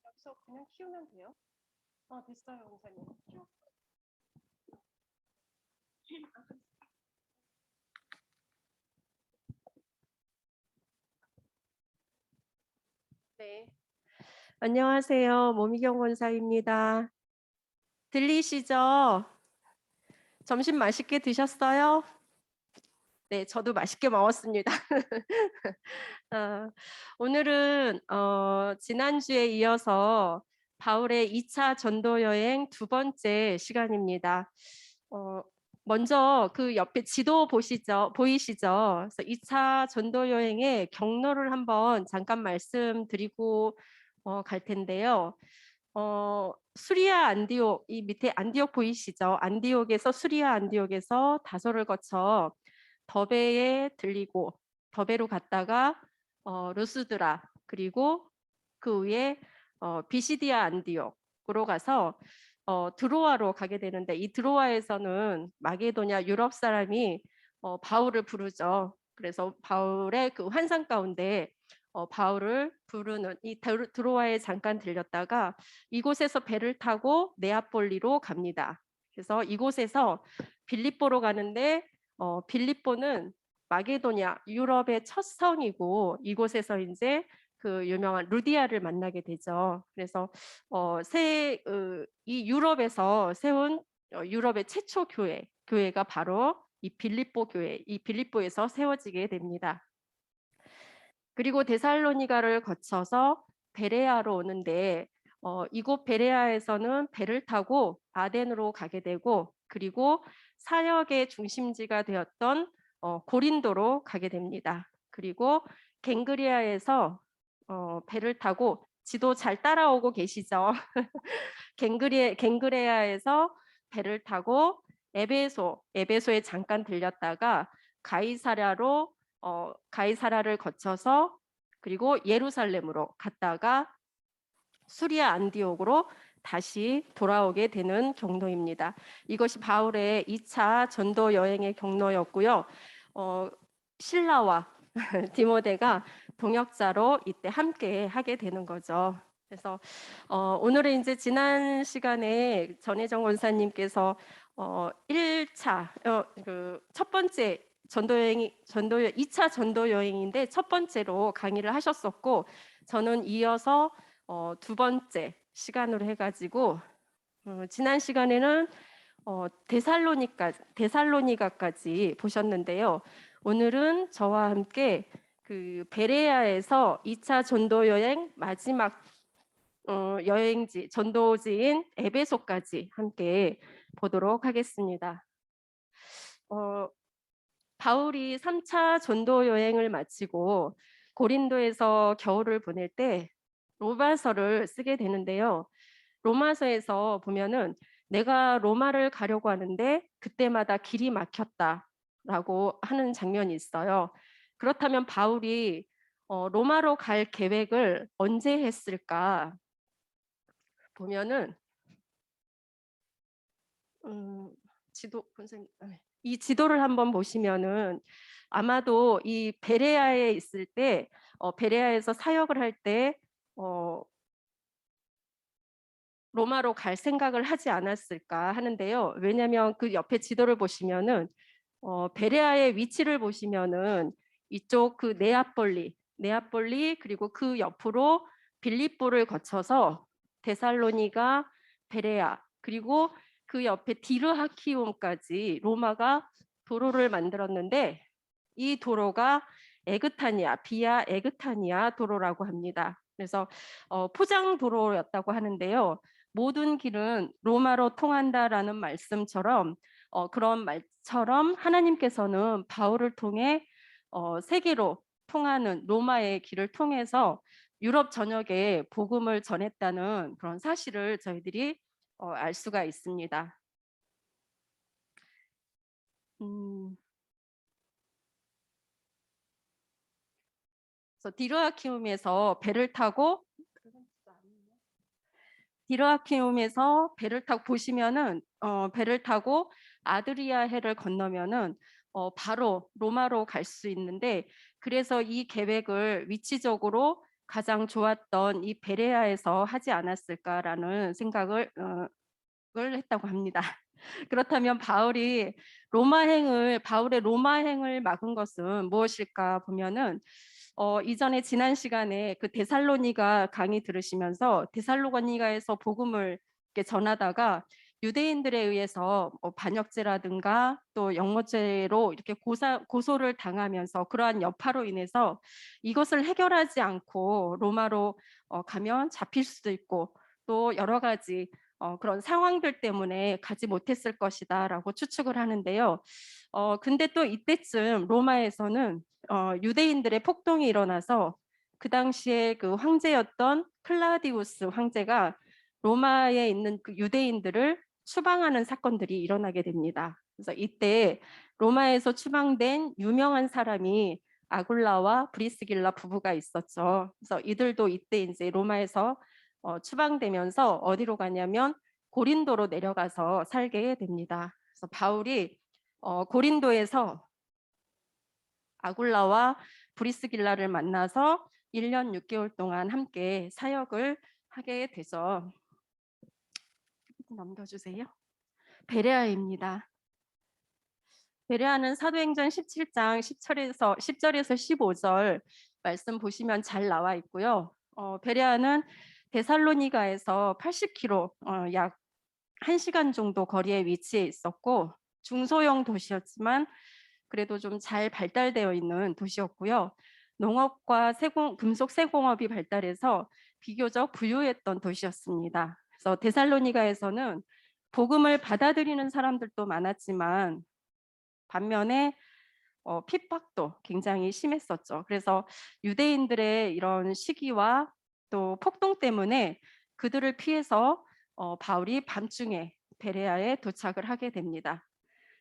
여기서 그냥 키우면 돼요? 됐어요, 원사님. 네. 안녕하세요. 모미경 권사입니다. 들리시죠? 점심 맛있게 드셨어요? 네, 저도 맛있게 먹었습니다. 오늘은 지난주에 이어서 바울의 2차 전도 여행 두 번째 시간입니다. 먼저 그 옆에 지도 보이시죠? 그래서 2차 전도 여행의 경로를 한번 잠깐 말씀드리고 갈 텐데요. 수리아 안디옥, 이 밑에 안디옥 보이시죠? 수리아 안디옥에서 다소를 거쳐 더베에 들리고 더베로 갔다가 루스드라, 그리고 그 위에 비시디아 안디옥으로 가서 드로아로 가게 되는데, 이 드로아에서는 마게도냐 유럽 사람이 바울을 부르죠. 그래서 바울의 그 환상 가운데 바울을 부르는 이 드로아에 잠깐 들렸다가 이곳에서 배를 타고 네아폴리로 갑니다. 그래서 이곳에서 빌립보로 가는데 빌립보는 마게도냐 유럽의 첫 성이고, 이곳에서 이제 그 유명한 루디아를 만나게 되죠. 그래서 이 유럽에서 세운 유럽의 최초 교회가 바로 이 빌립보 교회, 이 빌립보에서 세워지게 됩니다. 그리고 데살로니가를 거쳐서 베레아로 오는데 이곳 베레아에서는 배를 타고 아덴으로 가게 되고, 그리고 사역의 중심지가 되었던 고린도로 가게 됩니다. 그리고 갱그리아에서 배를 타고, 지도 잘 따라오고 계시죠? 갱그레아에서 배를 타고 에베소에 잠깐 들렸다가 가이사랴를 거쳐서 그리고 예루살렘으로 갔다가 수리아 안디옥으로 다시 돌아오게 되는 경로입니다. 이것이 바울의 2차 전도 여행의 경로였고요. 실라와 디모데가 동역자로 이때 함께 하게 되는 거죠. 그래서 오늘은 이제 지난 시간에 전혜정 원사님께서 1차 그 첫 번째 2차 전도 여행인데 첫 번째로 강의를 하셨었고, 저는 이어서 두 번째 시간으로 해가지고 지난 시간에는 데살로니가까지 보셨는데요. 오늘은 저와 함께 그 베레아에서 2차 전도 여행 마지막 여행지, 전도지인 에베소까지 함께 보도록 하겠습니다. 바울이 3차 전도 여행을 마치고 고린도에서 겨울을 보낼 때 로마서를 쓰게 되는데요. 로마서에서 보면은 내가 로마를 가려고 하는데 그때마다 길이 막혔다라고 하는 장면이 있어요. 그렇다면 바울이 로마로 갈 계획을 언제 했을까 보면은 이 지도를 한번 보시면은 아마도 이 베레아에 있을 때 베레아에서 사역을 할 때 로마로 갈 생각을 하지 않았을까 하는데요. 왜냐하면 그 옆에 지도를 보시면은 베레아의 위치를 보시면은 이쪽 그 네아폴리 그리고 그 옆으로 빌립보를 거쳐서 데살로니가, 베레아, 그리고 그 옆에 디르하키움까지 로마가 도로를 만들었는데, 이 도로가 비아 에그타니아 도로라고 합니다. 그래서 포장 도로였다고 하는데요. 모든 길은 로마로 통한다라는 말씀처럼 그런 말처럼 하나님께서는 바울을 통해 세계로 통하는 로마의 길을 통해서 유럽 전역에 복음을 전했다는 그런 사실을 저희들이 알 수가 있습니다. 그래서 디르하키움에서 배를 타고 보시면은 배를 타고 아드리아 해를 건너면은 바로 로마로 갈 수 있는데, 그래서 이 계획을 위치적으로 가장 좋았던 이 베레아에서 하지 않았을까라는 생각을 했다고 합니다. 그렇다면 바울의 로마행을 막은 것은 무엇일까 보면은, 이전에 지난 시간에 그 데살로니가 강의 들으시면서 데살로니가에서 복음을 이렇게 전하다가 유대인들에 의해서 반역죄라든가 또 영모죄로 이렇게 고소를 당하면서, 그러한 여파로 인해서 이것을 해결하지 않고 로마로 가면 잡힐 수도 있고 또 여러 가지 그런 상황들 때문에 가지 못했을 것이다라고 추측을 하는데요. 근데 또 이때쯤 로마에서는 유대인들의 폭동이 일어나서 그 당시에 그 황제였던 클라디우스 황제가 로마에 있는 그 유대인들을 추방하는 사건들이 일어나게 됩니다. 그래서 이때 로마에서 추방된 유명한 사람이 아굴라와 브리스길라 부부가 있었죠. 그래서 이들도 이때 이제 로마에서 추방되면서 어디로 가냐면 고린도로 내려가서 살게 됩니다. 그래서 바울이 고린도에서 아굴라와 브리스길라를 만나서 1년 6개월 동안 함께 사역을 하게 되죠. 넘겨주세요. 베레아입니다. 베레아는 사도행전 17장 10절에서 15절 말씀 보시면 잘 나와 있고요. 베레아는 데살로니가에서 80km, 약 1시간 정도 거리에 위치해 있었고, 중소형 도시였지만 그래도 좀 잘 발달되어 있는 도시였고요. 농업과 금속 세공업이 발달해서 비교적 부유했던 도시였습니다. 그래서 데살로니가에서는 복음을 받아들이는 사람들도 많았지만 반면에 핍박도 굉장히 심했었죠. 그래서 유대인들의 이런 시기와 또 폭동 때문에 그들을 피해서 바울이 밤중에 베레아에 도착을 하게 됩니다.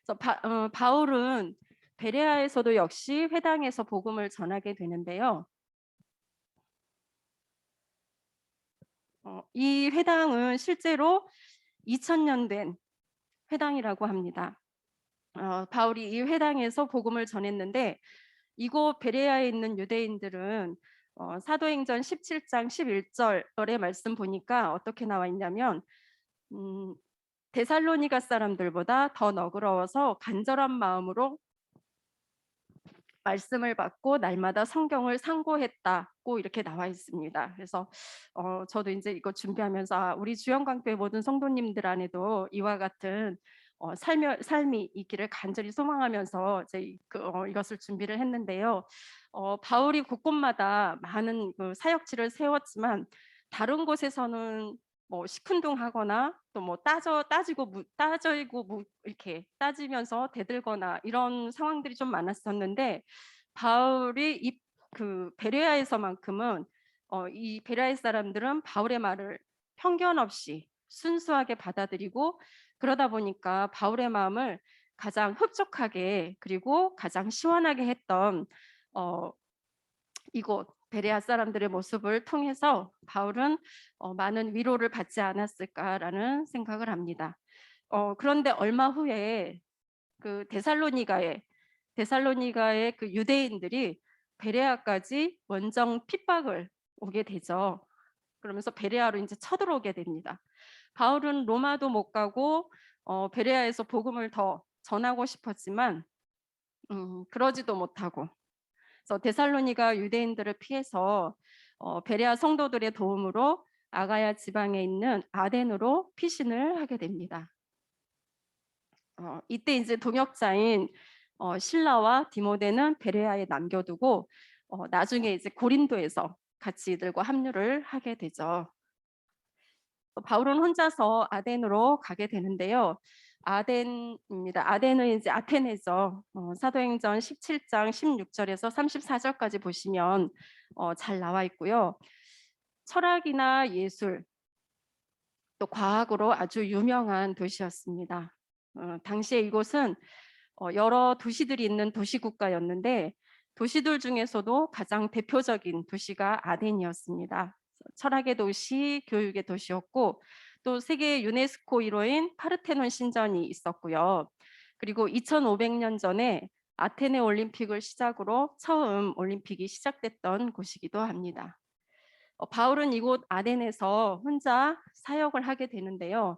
그래서 바울은 베레아에서도 역시 회당에서 복음을 전하게 되는데요. 이 회당은 실제로 2000년 된 회당이라고 합니다. 바울이 이 회당에서 복음을 전했는데, 이곳 베레아에 있는 유대인들은 사도행전 17장 11절의 말씀 보니까 어떻게 나와 있냐면, 데살로니가 사람들보다 더 너그러워서 간절한 마음으로 말씀을 받고 날마다 성경을 상고했다고 이렇게 나와 있습니다. 그래서 저도 이제 이거 준비하면서 우리 주영광교회 모든 성도님들 안에도 이와 같은 삶이 있기를 간절히 소망하면서 이것을 준비를 했는데요. 바울이 곳곳마다 많은 그 사역지를 세웠지만 다른 곳에서는 뭐 시큰둥하거나 또 뭐 따지고 이렇게 따지면서 대들거나 이런 상황들이 좀 많았었는데, 바울이 그 베레아에서만큼은 이 베레아 사람들은 바울의 말을 편견 없이 순수하게 받아들이고, 그러다 보니까 바울의 마음을 가장 흡족하게 그리고 가장 시원하게 했던 이곳 베레아 사람들의 모습을 통해서 바울은 많은 위로를 받지 않았을까라는 생각을 합니다. 그런데 얼마 후에 그 데살로니가의 그 유대인들이 베레아까지 원정 핍박을 오게 되죠. 그러면서 베레아로 이제 쳐들어오게 됩니다. 바울은 로마도 못 가고 베레아에서 복음을 더 전하고 싶었지만 그러지도 못하고, 그래서 데살로니가 유대인들을 피해서 베레아 성도들의 도움으로 아가야 지방에 있는 아덴으로 피신을 하게 됩니다. 이때 이제 동역자인 실라와 디모데는 베레아에 남겨두고 나중에 이제 고린도에서 같이 이들과 합류를 하게 되죠. 바울은 혼자서 아덴으로 가게 되는데요. 아덴입니다. 아덴은 이제 아테네죠. 사도행전 17장 16절에서 34절까지 보시면 잘 나와 있고요. 철학이나 예술, 또 과학으로 아주 유명한 도시였습니다. 당시에 이곳은 여러 도시들이 있는 도시국가였는데, 도시들 중에서도 가장 대표적인 도시가 아덴이었습니다. 철학의 도시, 교육의 도시였고, 또 세계 유네스코 1호인 파르테논 신전이 있었고요. 그리고 2500년 전에 아테네 올림픽을 시작으로 처음 올림픽이 시작됐던 곳이기도 합니다. 바울은 이곳 아덴에서 혼자 사역을 하게 되는데요.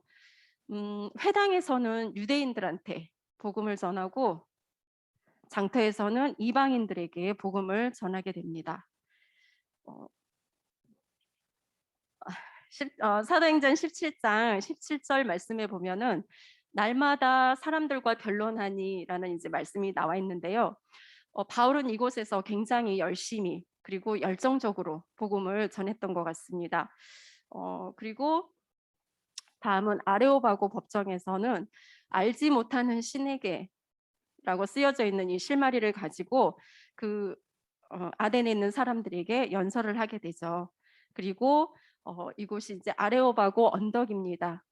회당에서는 유대인들한테 복음을 전하고 장터에서는 이방인들에게 복음을 전하게 됩니다. 어, 사도행전 17장 17절 말씀에 보면은 날마다 사람들과 변론하니라는 이제 말씀이 나와 있는데요. 바울은 이곳에서 굉장히 열심히 그리고 열정적으로 복음을 전했던 것 같습니다. 그리고 다음은 아레오바고 법정에서는 알지 못하는 신에게라고 쓰여져 있는 이 실마리를 가지고 그 아덴에 있는 사람들에게 연설을 하게 되죠. 그리고 이곳이 이제 아레오바고 언덕입니다.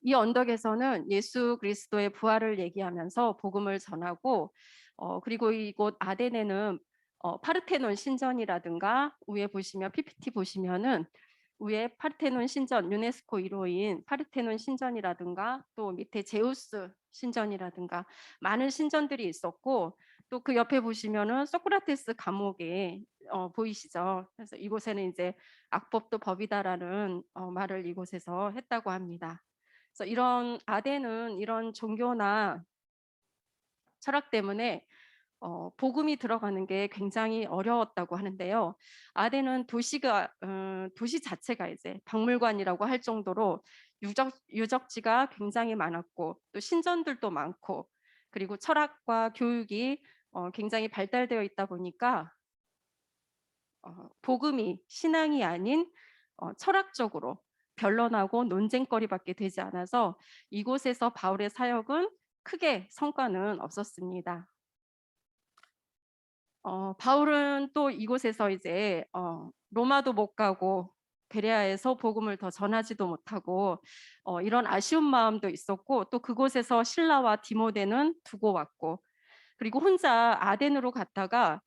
이 언덕에서는 예수 그리스도의 부활을 얘기하면서 복음을 전하고 그리고 이곳 아덴에는 파르테논 신전이라든가 위에 보시면 PPT 보시면은 위에 파르테논 신전 유네스코 1호인 파르테논 신전이라든가 또 밑에 제우스 신전이라든가 많은 신전들이 있었고 또 그 옆에 보시면은 소크라테스 감옥에 보이시죠. 그래서 이곳에는 이제 악법도 법이다라는 말을 이곳에서 했다고 합니다. 그래서 이런 아덴은 이런 종교나 철학 때문에 복음이 들어가는 게 굉장히 어려웠다고 하는데요. 아덴은 도시 자체가 이제 박물관이라고 할 정도로 유적지가 굉장히 많았고 또 신전들도 많고 그리고 철학과 교육이 굉장히 발달되어 있다 보니까 복음이 신앙이 아닌 철학적으로 변론하고 논쟁거리밖에 되지 않아서 이곳에서 바울의 사역은 크게 성과는 없었습니다. 바울은 또 이곳에서 이제 로마도 못 가고 베레아에서 복음을 더 전하지도 못하고 이런 아쉬운 마음도 있었고 또 그곳에서 실라와 디모데는 두고 왔고 그리고 혼자 아덴으로 갔다가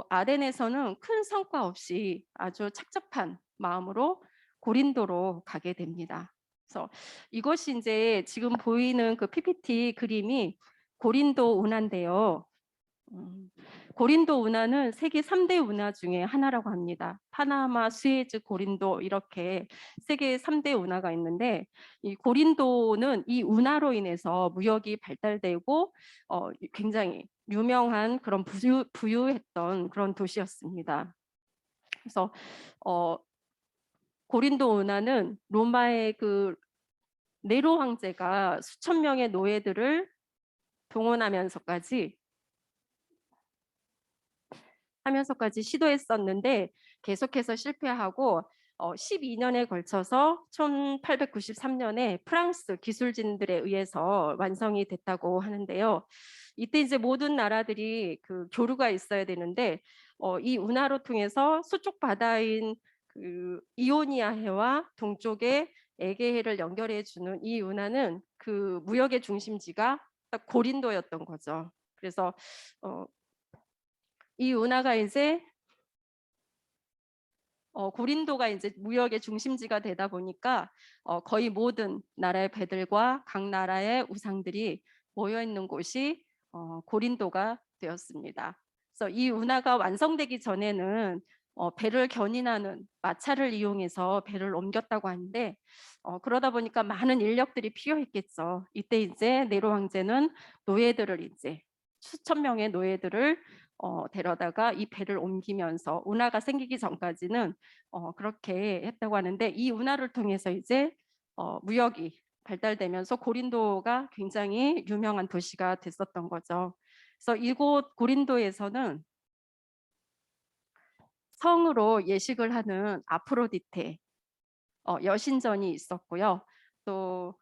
아덴에서는 큰 성과 없이 아주 착잡한 마음으로 고린도로 가게 됩니다. 그래서 이것이 이제 지금 보이는 그 PPT 그림이 고린도 운하인데요. 고린도 운하는 세계 3대 운하 중에 하나라고 합니다. 파나마, 수에즈, 고린도 이렇게 세계 3대 운하가 있는데 이 고린도는 이 운하로 인해서 무역이 발달되고 굉장히 유명한 그런 부유했던 그런 도시였습니다. 그래서 고린도 운하는 로마의 그 네로 황제가 수천 명의 노예들을 동원하면서까지 시도했었는데 계속해서 실패하고 12년에 걸쳐서 1893년에 프랑스 기술진들에 의해서 완성이 됐다고 하는데요. 이때 이제 모든 나라들이 그 교류가 있어야 되는데 이 운하로 통해서 서쪽 바다인 그 이오니아 해와 동쪽의 에게해를 연결해 주는 이 운하는 그 무역의 중심지가 딱 고린도였던 거죠. 그래서 이 운하가 이제 고린도가 이제 무역의 중심지가 되다 보니까 거의 모든 나라의 배들과 각 나라의 우상들이 모여 있는 곳이 고린도가 되었습니다. 그래서 이 운하가 완성되기 전에는 배를 견인하는 마차를 이용해서 배를 옮겼다고 하는데 그러다 보니까 많은 인력들이 필요했겠죠. 이때 이제 네로 황제는 노예들을 이제 수천 명의 노예들을 데려다가 이 배를 옮기면서 운하가 생기기 전까지는 그렇게 했다고 하는데 이 운하를 통해서 이제 무역이 발달되면서 고린도가 굉장히 유명한 도시가 됐었던 거죠. 그래서 이곳 고린도에서는 성으로 예식을 하는 아프로디테 여신전이 있었고요. 또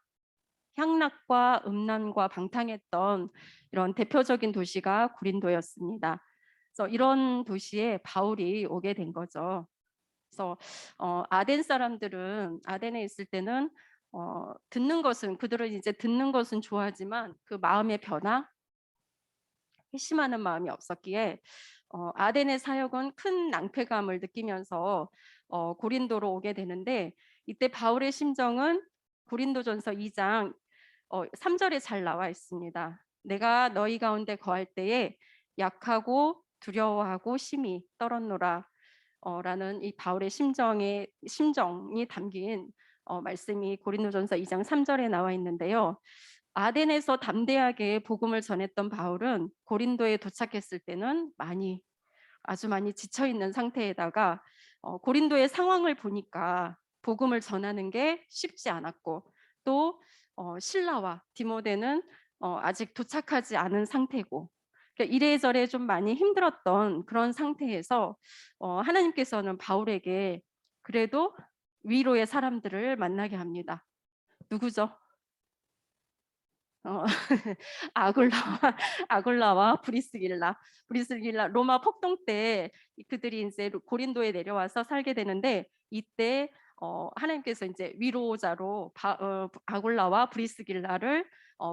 향락과 음란과 방탕했던 이런 대표적인 도시가 고린도였습니다. 그래서 이런 도시에 바울이 오게 된 거죠. 그래서 아덴 사람들은 아덴에 있을 때는 듣는 것은 그들은 이제 듣는 것은 좋아하지만 그 마음의 변화, 회심하는 마음이 없었기에 아덴의 사역은 큰 낭패감을 느끼면서 고린도로 오게 되는데 이때 바울의 심정은 고린도전서 2장 3절에 잘 나와 있습니다. 내가 너희 가운데 거할 때에 약하고 두려워하고 심히 떨었노라. 라는 이 바울의 심정이 담긴 말씀이 고린도전서 2장 3절에 나와 있는데요. 아덴에서 담대하게 복음을 전했던 바울은 고린도에 도착했을 때는 아주 많이 지쳐 있는 상태에다가 고린도의 상황을 보니까 복음을 전하는 게 쉽지 않았고, 또 실라와 디모데는 아직 도착하지 않은 상태고, 그러니까 이래저래 좀 많이 힘들었던 그런 상태에서 하나님께서는 바울에게 그래도 위로의 사람들을 만나게 합니다. 누구죠? 어, 아굴라와 아굴라와 브리스길라 로마 폭동 때 그들이 이제 고린도에 내려와서 살게 되는데, 이때 하나님께서 이제 위로자로 아굴라와 브리스길라를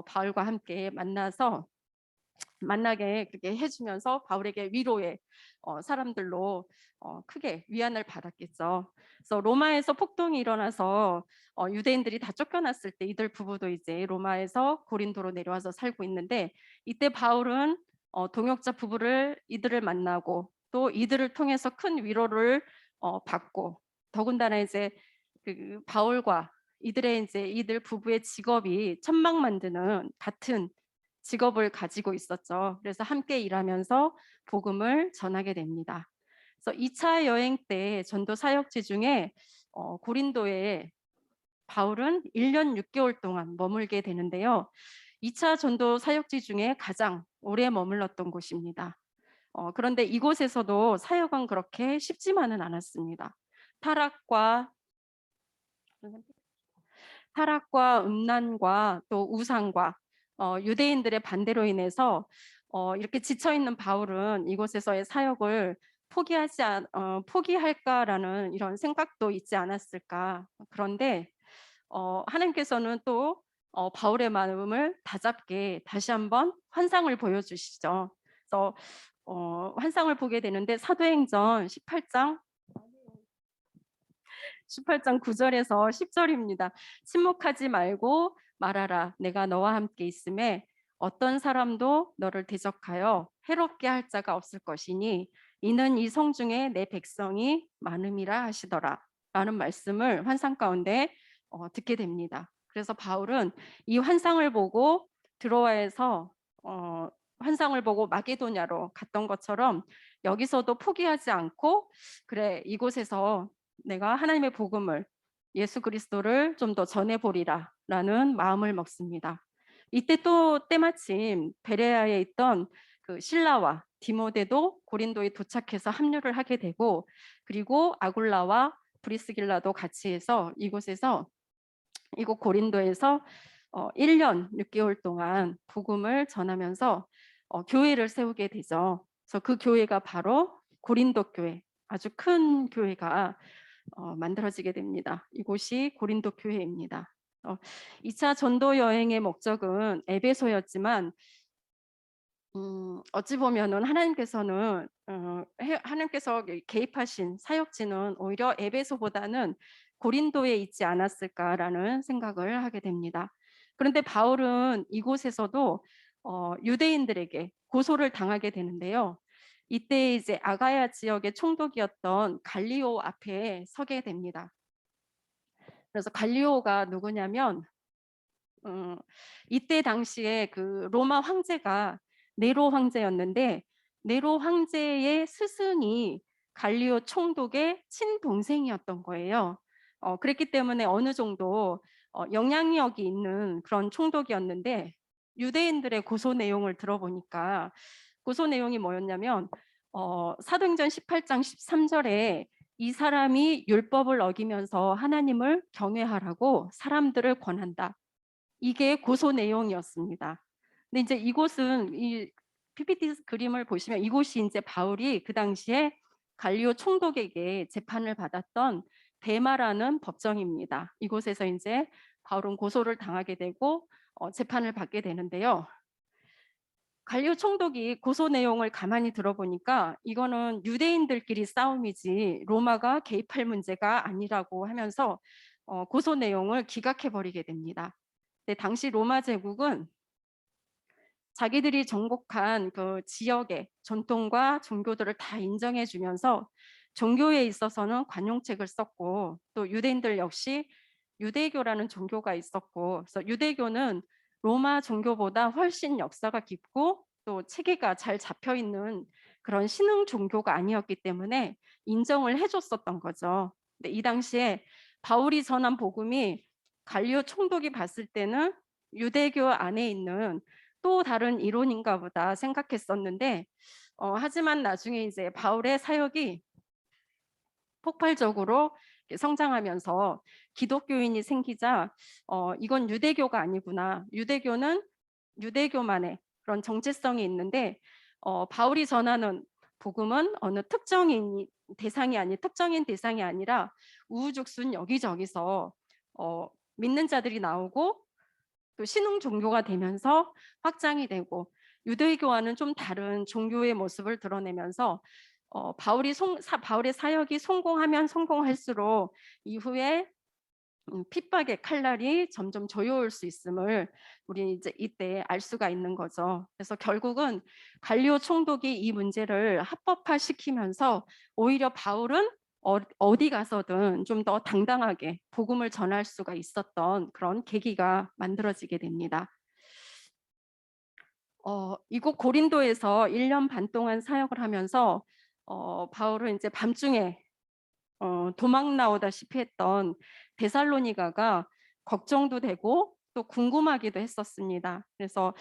바울과 함께 만나게 그렇게 해주면서 바울에게 위로의 사람들로 크게 위안을 받았겠죠. 그래서 로마에서 폭동이 일어나서 유대인들이 다 쫓겨났을 때 이들 부부도 이제 로마에서 고린도로 내려와서 살고 있는데, 이때 바울은 동역자 부부를 이들을 만나고 또 이들을 통해서 큰 위로를 받고, 더군다나 이제 그 바울과 이들 부부의 직업이 천막 만드는 같은 직업을 가지고 있었죠. 그래서 함께 일하면서 복음을 전하게 됩니다. 그래서 2차 여행 때 전도 사역지 중에 고린도에 바울은 1년 6개월 동안 머물게 되는데요. 2차 전도 사역지 중에 가장 오래 머물렀던 곳입니다. 그런데 이곳에서도 사역은 그렇게 쉽지만은 않았습니다. 타락과 음란과 또 우상과 유대인들의 반대로 인해서 이렇게 지쳐 있는 바울은 이곳에서의 사역을 포기할까라는 이런 생각도 있지 않았을까. 그런데 하나님께서는 또 바울의 마음을 다잡게 다시 한번 환상을 보여주시죠. 그래서 환상을 보게 되는데 사도행전 18장 9절에서 10절입니다. 침묵하지 말고 말하라. 내가 너와 함께 있음에 어떤 사람도 너를 대적하여 해롭게 할 자가 없을 것이니 이는 이 성 중에 내 백성이 많음이라 하시더라. 라는 말씀을 환상 가운데 듣게 됩니다. 그래서 바울은 이 환상을 보고 드로아에서 환상을 보고 마게도냐로 갔던 것처럼 여기서도 포기하지 않고, 그래, 이곳에서 내가 하나님의 복음을, 예수 그리스도를 좀 더 전해보리라 라는 마음을 먹습니다. 이때 또 때마침 베레아에 있던 그 실라와 디모데도 고린도에 도착해서 합류를 하게 되고, 그리고 아굴라와 브리스길라도 같이 해서 이곳 고린도에서 1년 6개월 동안 복음을 전하면서 교회를 세우게 되죠. 그래서 그 교회가 바로 고린도 교회, 아주 큰 교회가 만들어지게 됩니다. 이곳이 고린도 교회입니다. 2차 전도 여행의 목적은 에베소였지만 어찌 보면은 하나님께서 개입하신 사역지는 오히려 에베소보다는 고린도에 있지 않았을까라는 생각을 하게 됩니다. 그런데 바울은 이곳에서도 유대인들에게 고소를 당하게 되는데요. 이때 이제 아가야 지역의 총독이었던 갈리오 앞에 서게 됩니다. 그래서 갈리오가 누구냐면 이때 당시에 그 로마 황제가 네로 황제였는데, 네로 황제의 스승이 갈리오 총독의 친동생이었던 거예요. 그랬기 때문에 어느 정도 영향력이 있는 그런 총독이었는데, 유대인들의 고소 내용을 들어보니까 고소 내용이 뭐였냐면 사도행전 18장 13절에 이 사람이 율법을 어기면서 하나님을 경외하라고 사람들을 권한다. 이게 고소 내용이었습니다. 근데 이제 이곳은 이 PPT 그림을 보시면 이곳이 이제 바울이 그 당시에 갈리오 총독에게 재판을 받았던 데마라는 법정입니다. 이곳에서 이제 바울은 고소를 당하게 되고 재판을 받게 되는데요. 갈리오 총독이 고소 내용을 가만히 들어보니까 이거는 유대인들끼리 싸움이지 로마가 개입할 문제가 아니라고 하면서 고소 내용을 기각해 버리게 됩니다. 근데 당시 로마 제국은 자기들이 정복한 그 지역의 전통과 종교들을 다 인정해 주면서 종교에 있어서는 관용책을 썼고, 또 유대인들 역시 유대교라는 종교가 있었고, 그래서 유대교는 로마 종교보다 훨씬 역사가 깊고 또 체계가 잘 잡혀 있는 그런 신흥 종교가 아니었기 때문에 인정을 해줬었던 거죠. 근데 이 당시에 바울이 전한 복음이 갈리오 총독이 봤을 때는 유대교 안에 있는 또 다른 이론인가 보다 생각했었는데, 하지만 나중에 이제 바울의 사역이 폭발적으로 성장하면서 기독교인이 생기자, 이건 유대교가 아니구나. 유대교는 유대교만의 그런 정체성이 있는데, 바울이 전하는 복음은 어느 특정인 대상이 특정인 대상이 아니라 우후죽순 여기저기서 믿는 자들이 나오고 또 신흥 종교가 되면서 확장이 되고, 유대교와는 좀 다른 종교의 모습을 드러내면서 바울의 사역이 성공하면 성공할수록 이후에 핍박의 칼날이 점점 조여올 수 있음을 우리 이제 이때 알 수가 있는 거죠. 그래서 결국은 갈리오 총독이 이 문제를 합법화시키면서 오히려 바울은 어디 가서든 좀 더 당당하게 복음을 전할 수가 있었던 그런 계기가 만들어지게 됩니다. 이곳 고린도에서 1년 반 동안 사역을 하면서 바울은 이제 밤중에 도망 나오다시피 했던 데살로니가가 걱정도 되고 또 궁금하기도 했었습니다. 그래서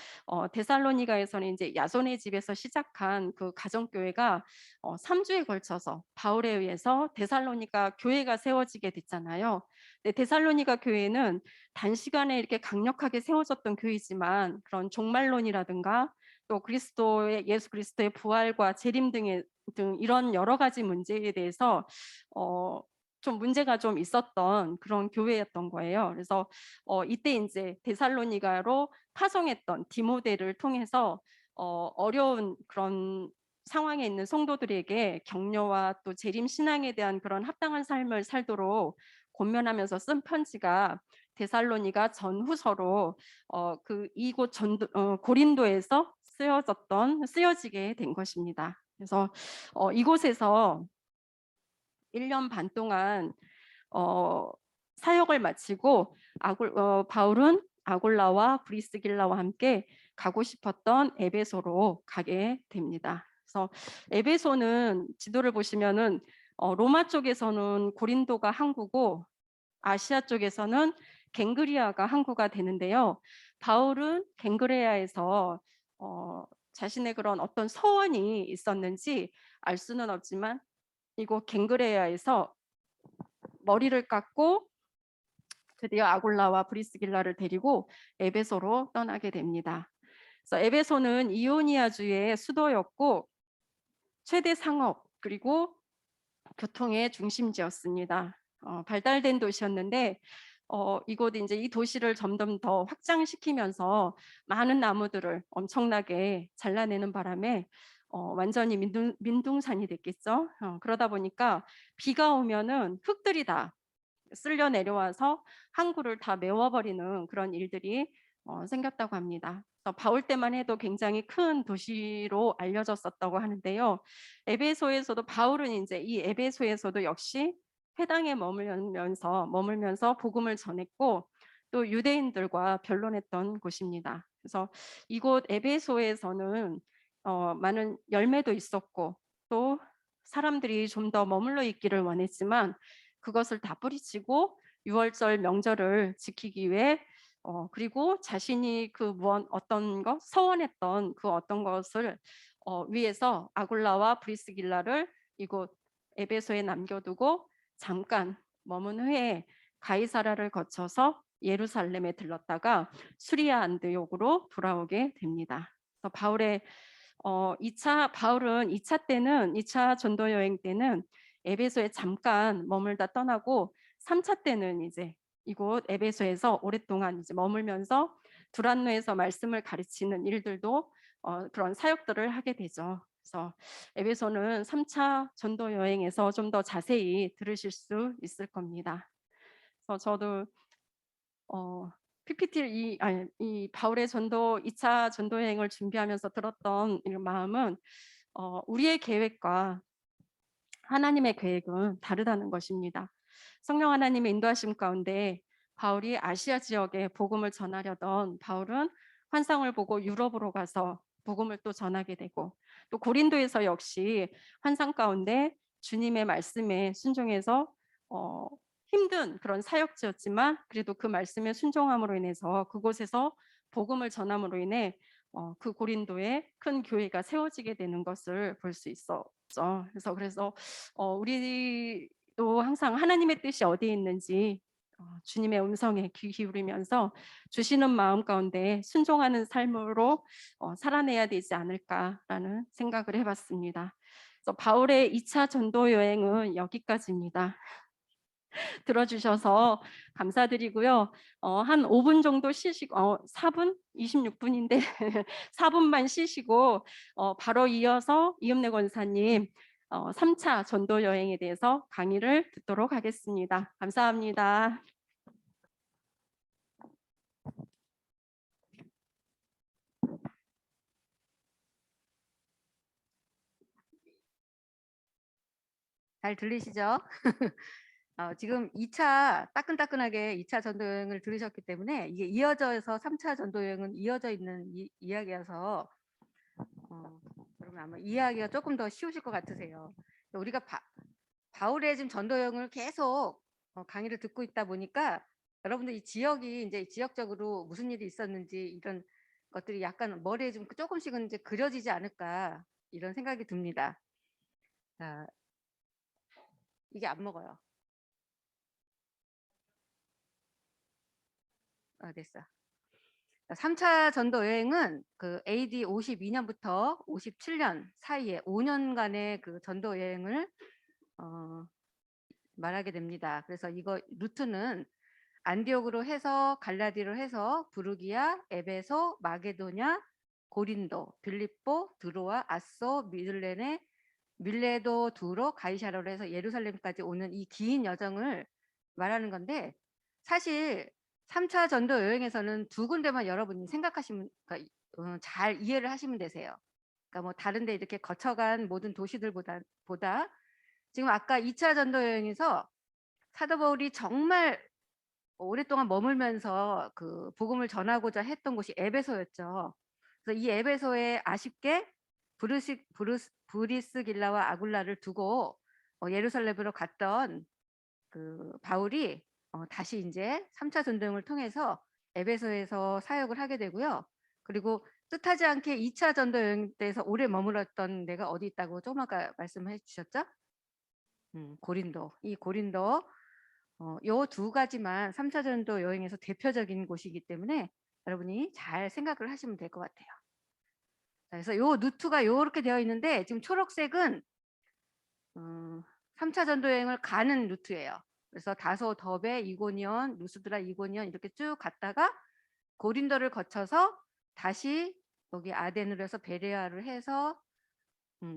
데살로니가에서는 이제 야손의 집에서 시작한 그 가정교회가 3주에 걸쳐서 바울에 의해서 데살로니가 교회가 세워지게 됐잖아요. 근데 데살로니가 교회는 단시간에 이렇게 강력하게 세워졌던 교회지만 그런 종말론이라든가 또 예수 그리스도의 부활과 재림 등 이런 여러 가지 문제에 대해서 좀 문제가 좀 있었던 그런 교회였던 거예요. 그래서 이때 이제 데살로니가로 파송했던 디모데를 통해서 어려운 그런 상황에 있는 성도들에게 격려와 또 재림 신앙에 대한 그런 합당한 삶을 살도록 권면하면서 쓴 편지가 데살로니가 전후서로 이곳 고린도에서 쓰여지게 된 것입니다. 그래서 이곳에서 1년 반 동안 사역을 마치고 바울은 아골라와 브리스길라와 함께 가고 싶었던 에베소로 가게 됩니다. 그래서 에베소는 지도를 보시면은 로마 쪽에서는 고린도가 항구고 아시아 쪽에서는 갱그리아가 항구가 되는데요. 바울은 갱그레아에서 자신의 그런 어떤 소원이 있었는지 알 수는 없지만 이곳 갱그레아에서 머리를 깎고 드디어 아골라와 브리스길라를 데리고 에베소로 떠나게 됩니다. 그래서 에베소는 이오니아주의 수도였고 최대 상업 그리고 교통의 중심지였습니다. 발달된 도시였는데 이곳 이제 이 도시를 점점 더 확장시키면서 많은 나무들을 엄청나게 잘라내는 바람에 완전히 민둥산이 됐겠죠. 그러다 보니까 비가 오면은 흙들이 다 쓸려 내려와서 항구를 다 메워버리는 그런 일들이 생겼다고 합니다. 바울 때만 해도 굉장히 큰 도시로 알려졌었다고 하는데요. 에베소에서도 바울은 이제 이 에베소에서도 역시 회당에 머물면서 복음을 전했고 또 유대인들과 변론했던 곳입니다. 그래서 이곳 에베소에서는 많은 열매도 있었고 또 사람들이 좀 더 머물러 있기를 원했지만 그것을 다 뿌리치고 유월절 명절을 지키기 위해 그리고 자신이 어떤 것 서원했던 그 어떤 것을 위해서 아굴라와 브리스길라를 이곳 에베소에 남겨두고 잠깐 머문 후에 가이사라를 거쳐서 예루살렘에 들렀다가 수리아 안드옥으로 돌아오게 됩니다. 그래서 바울은 2차 전도 여행 때는 에베소에 잠깐 머물다 떠나고 3차 때는 이제 이곳 에베소에서 오랫동안 이제 머물면서 두란노에서 말씀을 가르치는 일들도 그런 사역들을 하게 되죠. 그래서 에베소는 3차 전도 여행에서 좀 더 자세히 들으실 수 있을 겁니다. 그래서 저도 PPT를 이 바울의 전도 2차 전도 여행을 준비하면서 들었던 이 마음은 우리의 계획과 하나님의 계획은 다르다는 것입니다. 성령 하나님의 인도하심 가운데 바울이 아시아 지역에 복음을 전하려던 바울은 환상을 보고 유럽으로 가서 복음을 또 전하게 되고, 또 고린도에서 역시 환상 가운데 주님의 말씀에 순종해서 힘든 그런 사역지였지만 그래도 그 말씀에 순종함으로 인해서 그곳에서 복음을 전함으로 인해 그 고린도에 큰 교회가 세워지게 되는 것을 볼 수 있었죠. 그래서 우리도 항상 하나님의 뜻이 어디에 있는지 주님의 음성에 귀 기울이면서 주시는 마음 가운데 순종하는 삶으로 살아내야 되지 않을까라는 생각을 해봤습니다. 그래서 바울의 2차 전도 여행은 여기까지입니다. 들어주셔서 감사드리고요. 한 5분 정도 쉬시고 4분? 26분인데 4분만 쉬시고 바로 이어서 이음래 권사님 3차 전도 여행에 대해서 강의를 듣도록 하겠습니다. 감사합니다. 잘 들리시죠? 지금 2차 따끈따끈하게 2차 전도 여행을 들으셨기 때문에 이게 이어져서 3차 전도 여행은 이어져 있는 이야기여서 그러면 아마 이해하기가 조금 더 쉬우실 것 같으세요. 우리가 바울의 지금 전도 여행을 계속 강의를 듣고 있다 보니까 여러분들 이 지역이 이제 지역적으로 무슨 일이 있었는지 이런 것들이 약간 머리에 좀 조금씩은 이제 그려지지 않을까 이런 생각이 듭니다. 자, 이게 안 먹어요. 됐어. 3차 전도 여행은 그 AD 52년부터 57년 사이에 5년간의 그 전도 여행을 말하게 됩니다. 그래서 이거 루트는 안디옥으로 해서 갈라디로 해서 부르기아, 에베소, 마게도냐, 고린도, 빌립보, 드로아, 아소, 밀레도, 두로, 가이사라로 해서 예루살렘까지 오는 이 긴 여정을 말하는 건데, 사실 3차 전도 여행에서는 두 군데만 여러분이 생각하시면, 그러니까 잘 이해를 하시면 되세요. 그러니까 뭐 다른데 이렇게 거쳐간 모든 도시들보다 지금 아까 2차 전도 여행에서 사도 바울이 정말 오랫동안 머물면서 그 복음을 전하고자 했던 곳이 에베소였죠. 그래서 이 에베소에 아쉽게 브리스길라와 아굴라를 두고 예루살렘으로 갔던 그 바울이 다시 이제 3차 전도여행을 통해서 에베소에서 사역을 하게 되고요. 그리고 뜻하지 않게 2차 전도여행 때에서 오래 머물렀던 데가 어디 있다고 조금 아까 말씀해 주셨죠? 고린도. 이 고린도 요 두 가지만 3차 전도 여행에서 대표적인 곳이기 때문에 여러분이 잘 생각을 하시면 될 것 같아요. 그래서 요 루트가 요렇게 되어 있는데 지금 초록색은 3차 전도 여행을 가는 루트예요. 그래서 다소, 더베, 이고니온, 루스드라, 이고니온 이렇게 쭉 갔다가 고린도를 거쳐서 다시 여기 아덴으로 해서 베레아를 해서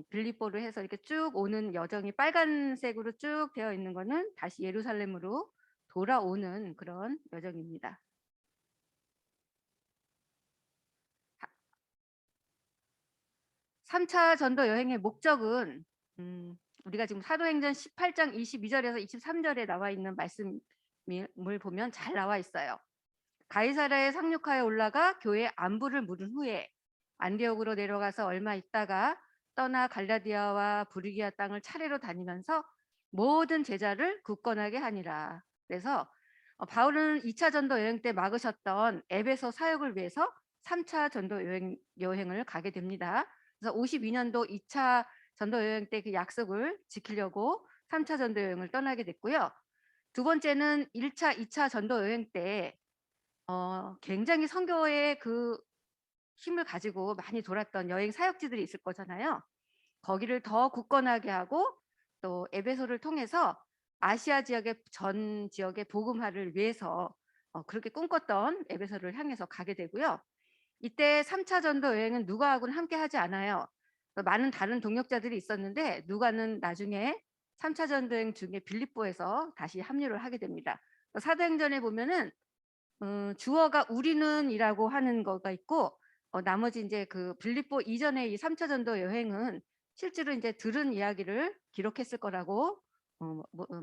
빌립보를 해서 이렇게 쭉 오는 여정이 빨간색으로 쭉 되어 있는 거는 다시 예루살렘으로 돌아오는 그런 여정입니다. 3차 전도 여행의 목적은 우리가 지금 사도행전 18장 22절에서 23절에 나와 있는 말씀을 보면 잘 나와 있어요. 가이사랴에 상륙하여 올라가 교회 안부를 물은 후에 안디옥으로 내려가서 얼마 있다가 떠나 갈라디아와 부르기아 땅을 차례로 다니면서 모든 제자를 굳건하게 하니라. 그래서 바울은 2차 전도 여행 때 막으셨던 에베소 사역을 위해서 3차 전도 여행을 가게 됩니다. 그래서 52년도 2차 전도 여행 때 그 약속을 지키려고 3차 전도 여행을 떠나게 됐고요. 두 번째는 1차, 2차 전도 여행 때 굉장히 선교의 그 힘을 가지고 많이 돌았던 여행 사역지들이 있을 거잖아요. 거기를 더 굳건하게 하고 또 에베소를 통해서 아시아 지역의 전 지역의 복음화를 위해서 그렇게 꿈꿨던 에베소를 향해서 가게 되고요. 이때 3차 전도 여행은 누가하고는 함께 하지 않아요. 많은 다른 동역자들이 있었는데 누가는 나중에 3차 전도 여행 중에 빌립보에서 다시 합류를 하게 됩니다. 사도행전에 보면은 주어가 우리는이라고 하는 거가 있고 나머지 이제 그 빌립보 이전의 이 3차 전도 여행은 실제로 이제 들은 이야기를 기록했을 거라고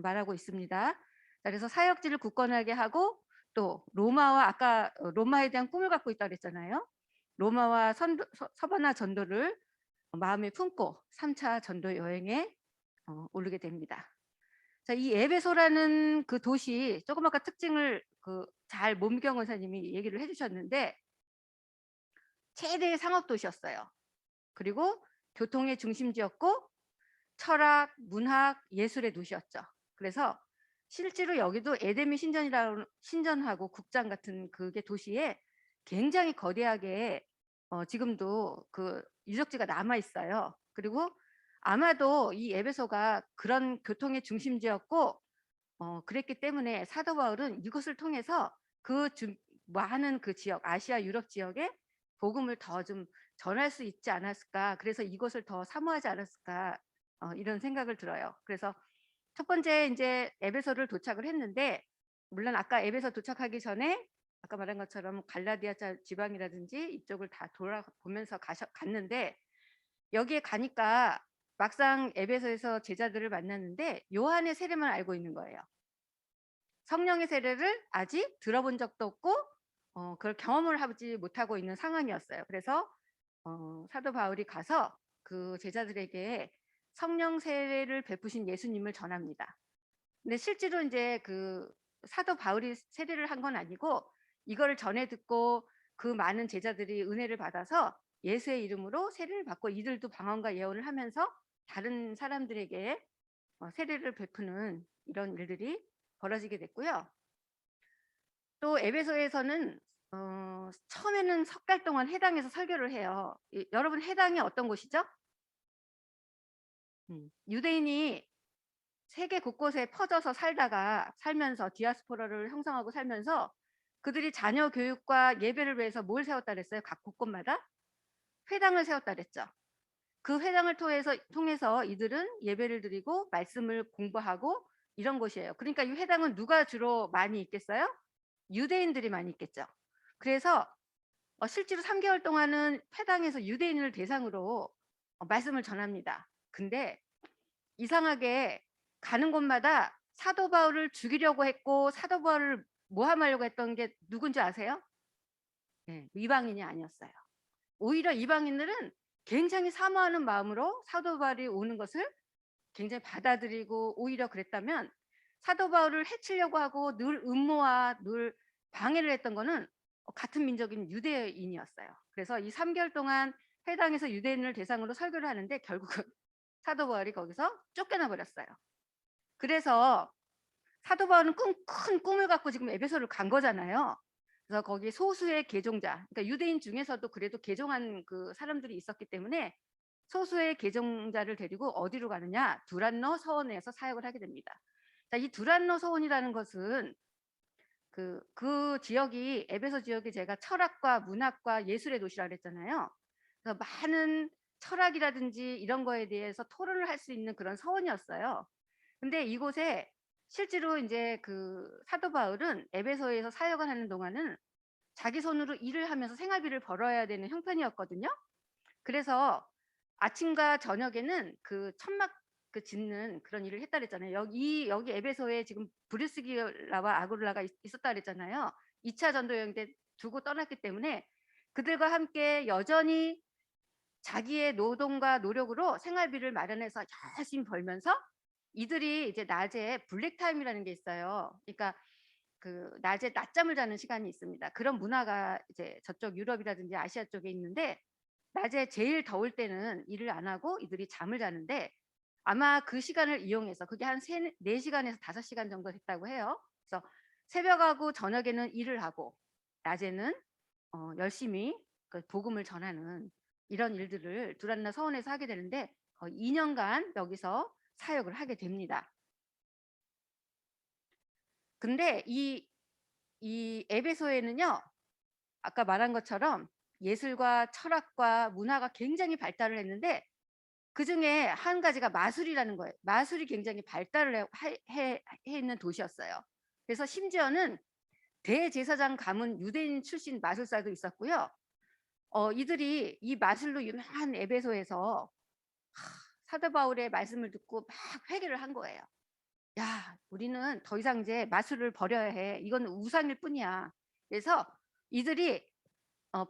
말하고 있습니다. 자, 그래서 사역지를 굳건하게 하고 또 로마와 아까 로마에 대한 꿈을 갖고 있다고 그랬잖아요. 로마와 서바나 전도를 마음에 품고 3차 전도 여행에 오르게 됩니다. 자, 이 에베소라는 그 도시 조금 아까 특징을 잘 몸경 원사님이 얘기를 해주셨는데 최대의 상업 도시였어요. 그리고 교통의 중심지였고 철학, 문학, 예술의 도시였죠. 그래서 실제로 여기도 에데미 신전하고 국장 같은 그게 도시에 굉장히 거대하게 지금도 그 유적지가 남아 있어요. 그리고 아마도 이 에베소가 그런 교통의 중심지였고 그랬기 때문에 사도 바울은 이것을 통해서 많은 그 지역, 아시아, 유럽 지역에 복음을 더 좀 전할 수 있지 않았을까. 그래서 이것을 더 사모하지 않았을까. 이런 생각을 들어요. 그래서 첫 번째 이제 에베소를 도착을 했는데 물론 아까 에베소 도착하기 전에 아까 말한 것처럼 갈라디아 지방이라든지 이쪽을 다 돌아보면서 갔는데 여기에 가니까 막상 에베소에서 제자들을 만났는데 요한의 세례만 알고 있는 거예요. 성령의 세례를 아직 들어본 적도 없고 그걸 경험을 하지 못하고 있는 상황이었어요. 그래서 사도 바울이 가서 그 제자들에게 성령 세례를 베푸신 예수님을 전합니다. 근데 실제로 이제 그 사도 바울이 세례를 한 건 아니고 이거를 전해 듣고 그 많은 제자들이 은혜를 받아서 예수의 이름으로 세례를 받고 이들도 방언과 예언을 하면서 다른 사람들에게 세례를 베푸는 이런 일들이 벌어지게 됐고요. 또 에베소에서는 처음에는 석 달 동안 해당에서 설교를 해요. 여러분 해당이 어떤 곳이죠? 유대인이 세계 곳곳에 퍼져서 살면서 디아스포라를 형성하고 살면서 그들이 자녀 교육과 예배를 위해서 뭘 세웠다 그랬어요? 각 곳곳마다 회당을 세웠다 그랬죠. 그 회당을 통해서 이들은 예배를 드리고 말씀을 공부하고 이런 곳이에요. 그러니까 이 회당은 누가 주로 많이 있겠어요? 유대인들이 많이 있겠죠. 그래서 실제로 3개월 동안은 회당에서 유대인을 대상으로 말씀을 전합니다. 근데 이상하게 가는 곳마다 사도 바울을 죽이려고 했고 사도 바울을 모함하려고 했던 게 누군지 아세요? 네, 이방인이 아니었어요. 오히려 이방인들은 굉장히 사모하는 마음으로 사도 바울이 오는 것을 굉장히 받아들이고 오히려 그랬다면 사도 바울을 해치려고 하고 늘 음모와 늘 방해를 했던 거는 같은 민족인 유대인이었어요. 그래서 이 3개월 동안 회당에서 유대인을 대상으로 설교를 하는데 결국은 사도 바울이 거기서 쫓겨나 버렸어요. 그래서 사도 바울은 큰 꿈을 갖고 지금 에베소를 간 거잖아요. 그래서 거기 소수의 개종자, 그러니까 유대인 중에서도 그래도 개종한 그 사람들이 있었기 때문에 소수의 개종자를 데리고 어디로 가느냐? 두란노 서원에서 사역을 하게 됩니다. 자, 이 두란노 서원이라는 것은 그 지역이 에베소 지역이 제가 철학과 문학과 예술의 도시라 그랬잖아요. 그래서 많은 철학이라든지 이런 거에 대해서 토론을 할 수 있는 그런 서원이었어요. 근데 이곳에 실제로 이제 그 사도 바울은 에베소에서 사역을 하는 동안은 자기 손으로 일을 하면서 생활비를 벌어야 되는 형편이었거든요. 그래서 아침과 저녁에는 그 천막 짓는 그런 일을 했다 그랬잖아요. 여기 에베소에 지금 브리스길라와 아굴라가 있었다 그랬잖아요. 2차 전도 여행 때 두고 떠났기 때문에 그들과 함께 여전히 자기의 노동과 노력으로 생활비를 마련해서 열심히 벌면서 이들이 이제 낮에 블랙타임이라는 게 있어요. 그러니까 그 낮에 낮잠을 자는 시간이 있습니다. 그런 문화가 이제 저쪽 유럽이라든지 아시아 쪽에 있는데 낮에 제일 더울 때는 일을 안 하고 이들이 잠을 자는데 아마 그 시간을 이용해서 그게 한 4시간에서 5시간 정도 됐다고 해요. 그래서 새벽하고 저녁에는 일을 하고 낮에는 열심히 그 복음을 전하는 이런 일들을 두란노 서원에서 하게 되는데 2년간 여기서 사역을 하게 됩니다. 근데 이 에베소에는요, 아까 말한 것처럼 예술과 철학과 문화가 굉장히 발달을 했는데 그 중에 한 가지가 마술이라는 거예요. 마술이 굉장히 발달을 해 있는 도시였어요. 그래서 심지어는 대제사장 가문 유대인 출신 마술사도 있었고요. 이들이 이 마술로 유명한 에베소에서 사도 바울의 말씀을 듣고 막 회개를 한 거예요. 야, 우리는 더 이상 이제 마술을 버려야 해. 이건 우상일 뿐이야. 그래서 이들이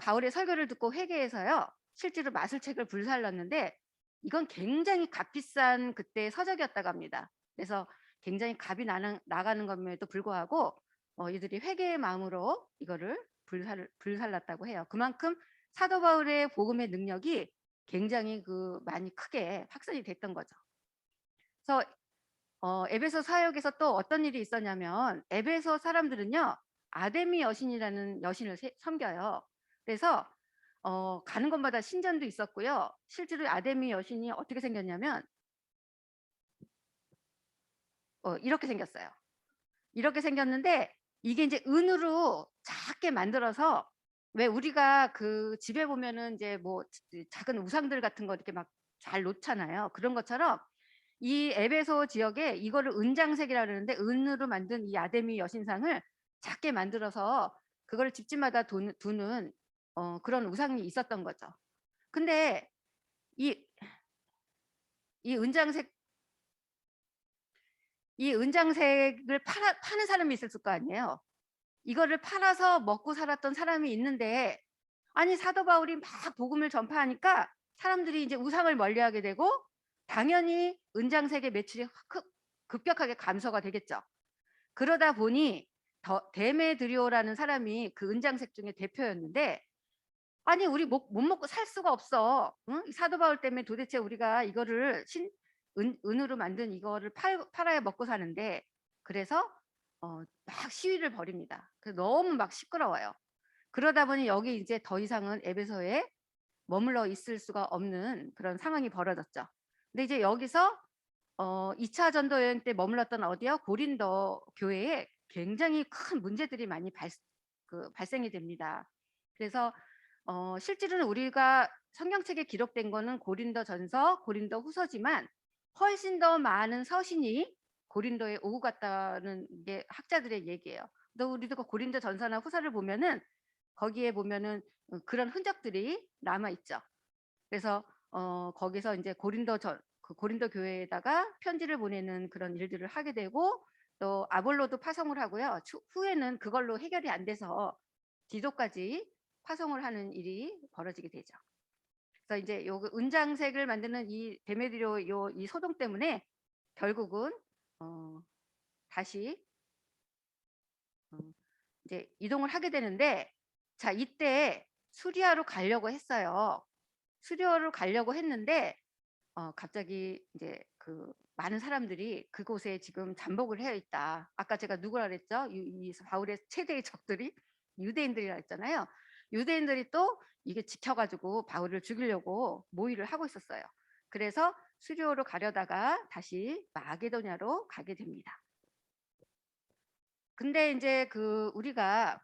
바울의 설교를 듣고 회개해서요. 실제로 마술책을 불살랐는데 이건 굉장히 값비싼 그때 서적이었다고 합니다. 그래서 굉장히 값이 나가는 것임에도 불구하고 이들이 회개의 마음으로 이거를 불살랐다고 해요. 그만큼 사도 바울의 복음의 능력이 굉장히 많이 크게 확산이 됐던 거죠. 그래서 에베소 사역에서 또 어떤 일이 있었냐면 에베소 사람들은요 아데미 여신이라는 여신을 섬겨요. 그래서 가는 곳마다 신전도 있었고요. 실제로 아데미 여신이 어떻게 생겼냐면 이렇게 생겼어요. 이렇게 생겼는데 이게 이제 은으로 작게 만들어서 왜 우리가 그 집에 보면은 이제 뭐 작은 우상들 같은 거 이렇게 막 잘 놓잖아요. 그런 것처럼 이 에베소 지역에 이거를 은장색이라 그러는데 은으로 만든 이 아데미 여신상을 작게 만들어서 그걸 집집마다 두는 그런 우상이 있었던 거죠. 근데 이, 이 은장색 이 은장색을 파는 사람이 있었을 거 아니에요. 이거를 팔아서 먹고 살았던 사람이 있는데 아니 사도 바울이 막 복음을 전파하니까 사람들이 이제 우상을 멀리하게 되고 당연히 은장색의 매출이 급격하게 감소가 되겠죠. 그러다 보니 데메드리오라는 사람이 그 은장색 중에 대표였는데 아니 우리 못 먹고 살 수가 없어. 응? 사도 바울 때문에 도대체 우리가 이거를 은으로 만든 이거를 팔아야 먹고 사는데 그래서 막 시위를 벌입니다. 그래서 너무 막 시끄러워요. 그러다 보니 여기 이제 더 이상은 에베소에 머물러 있을 수가 없는 그런 상황이 벌어졌죠. 근데 이제 여기서 2차 전도 여행 때 머물렀던 어디요? 고린도 교회에 굉장히 큰 문제들이 많이 발생이 됩니다. 그래서 실제로는 우리가 성경책에 기록된 거는 고린도전서, 고린도후서지만 훨씬 더 많은 서신이 고린도에 오고 갔다는 게 학자들의 얘기예요. 또 우리도 고린도전서나 후서를 보면은 거기에 보면은 그런 흔적들이 남아 있죠. 그래서 거기서 이제 고린도 교회에다가 편지를 보내는 그런 일들을 하게 되고 또 아볼로도 파송을 하고요. 후에는 그걸로 해결이 안 돼서 디도까지 파송을 하는 일이 벌어지게 되죠. 그래서 이제 요 은장색을 만드는 이 데메드리오 이 소동 때문에 결국은 다시 이제 이동을 하게 되는데 자 이때 수리아로 가려고 했어요. 수리아로 가려고 했는데 갑자기 이제 많은 사람들이 그곳에 지금 잠복을 해 있다. 아까 제가 누구라 그랬죠? 이 바울의 최대의 적들이 유대인들이라 했잖아요. 유대인들이 또 이게 지켜가지고 바울을 죽이려고 모의를 하고 있었어요. 그래서 수리오로 가려다가 다시 마게도냐로 가게 됩니다. 근데 이제 우리가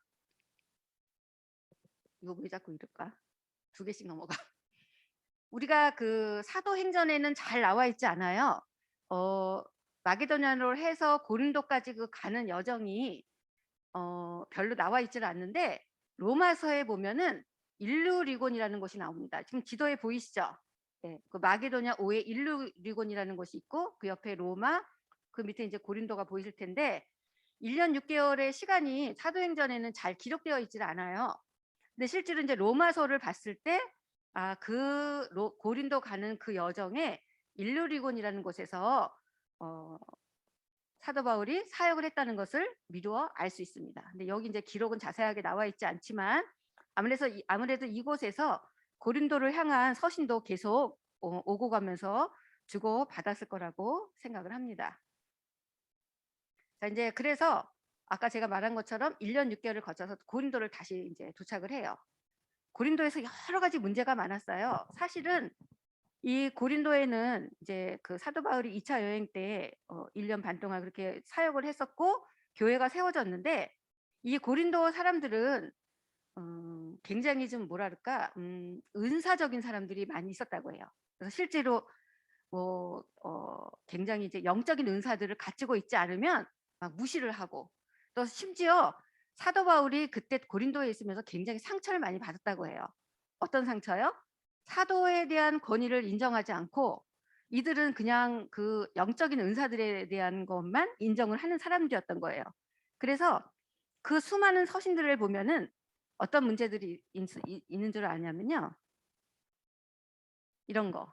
이거 왜 자꾸 이럴까? 2개씩 넘어가. 우리가 사도행전에는 잘 나와 있지 않아요. 마게도냐로 해서 고린도까지 가는 여정이 별로 나와 있지는 않는데 로마서에 보면은 일루리곤이라는 곳이 나옵니다. 지금 지도에 보이시죠? 네, 그 마게도냐 5에 일루리곤이라는 곳이 있고 그 옆에 로마, 그 밑에 이제 고린도가 보이실 텐데 1년 6개월의 시간이 사도행전에는 잘 기록되어 있지 않아요. 근데 실제로 이제 로마서를 봤을 때 고린도 가는 그 여정에 일루리곤이라는 곳에서 사도 바울이 사역을 했다는 것을 미루어 알 수 있습니다. 근데 여기 이제 기록은 자세하게 나와 있지 않지만 아무래도 이곳에서 고린도를 향한 서신도 계속 오고 가면서 주고 받았을 거라고 생각을 합니다. 자, 이제 그래서 아까 제가 말한 것처럼 1년 6개월을 거쳐서 고린도를 다시 이제 도착을 해요. 고린도에서 여러 가지 문제가 많았어요. 사실은 이 고린도에는 이제 사도 바울이 2차 여행 때 1년 반 동안 그렇게 사역을 했었고 교회가 세워졌는데 이 고린도 사람들은 굉장히 좀 뭐랄까 은사적인 사람들이 많이 있었다고 해요. 그래서 실제로 뭐 굉장히 이제 영적인 은사들을 가지고 있지 않으면 막 무시를 하고 또 심지어 사도 바울이 그때 고린도에 있으면서 굉장히 상처를 많이 받았다고 해요. 어떤 상처요? 사도에 대한 권위를 인정하지 않고 이들은 그냥 그 영적인 은사들에 대한 것만 인정을 하는 사람들이었던 거예요. 그래서 그 수많은 서신들을 보면은 어떤 문제들이 있는 줄 아냐면요. 이런 거.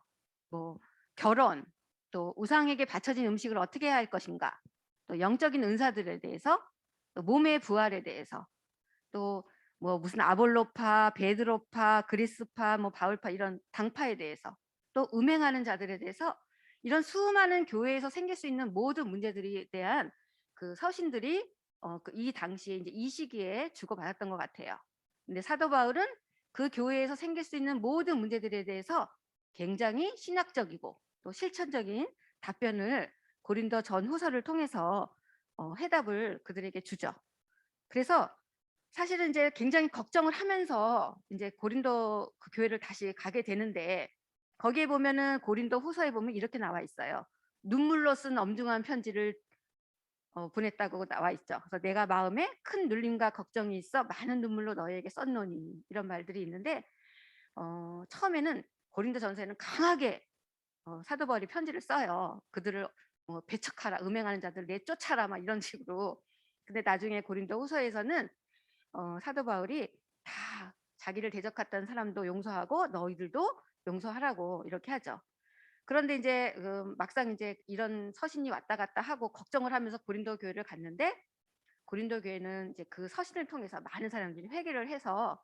뭐 결혼, 또 우상에게 바쳐진 음식을 어떻게 해야 할 것인가, 또 영적인 은사들에 대해서, 또 몸의 부활에 대해서, 또 뭐 무슨 아볼로파, 베드로파, 그리스파, 뭐 바울파 이런 당파에 대해서, 또 음행하는 자들에 대해서 이런 수많은 교회에서 생길 수 있는 모든 문제들에 대한 그 서신들이 이 당시에 이제 이 시기에 주고받았던 것 같아요. 근데 사도 바울은 그 교회에서 생길 수 있는 모든 문제들에 대해서 굉장히 신학적이고 또 실천적인 답변을 고린도 전후서를 통해서 해답을 그들에게 주죠. 그래서 사실은 이제 굉장히 걱정을 하면서 이제 고린도 그 교회를 다시 가게 되는데, 거기에 보면은 고린도 후서에 보면 이렇게 나와 있어요. 눈물로 쓴 엄중한 편지를 보냈다고 나와 있죠. 그래서 내가 마음에 큰 눌림과 걱정이 있어 많은 눈물로 너희에게 썼노니, 이런 말들이 있는데 처음에는 고린도전서에는 강하게 사도 바울이 편지를 써요. 그들을 배척하라, 음행하는 자들 내쫓아라, 막 이런 식으로. 근데 나중에 고린도 후서에서는 사도 바울이 다 자기를 대적했던 사람도 용서하고 너희들도 용서하라고 이렇게 하죠. 그런데 이제 막상 이제 이런 서신이 왔다 갔다 하고 걱정을 하면서 고린도 교회를 갔는데, 고린도 교회는 이제 그 서신을 통해서 많은 사람들이 회개를 해서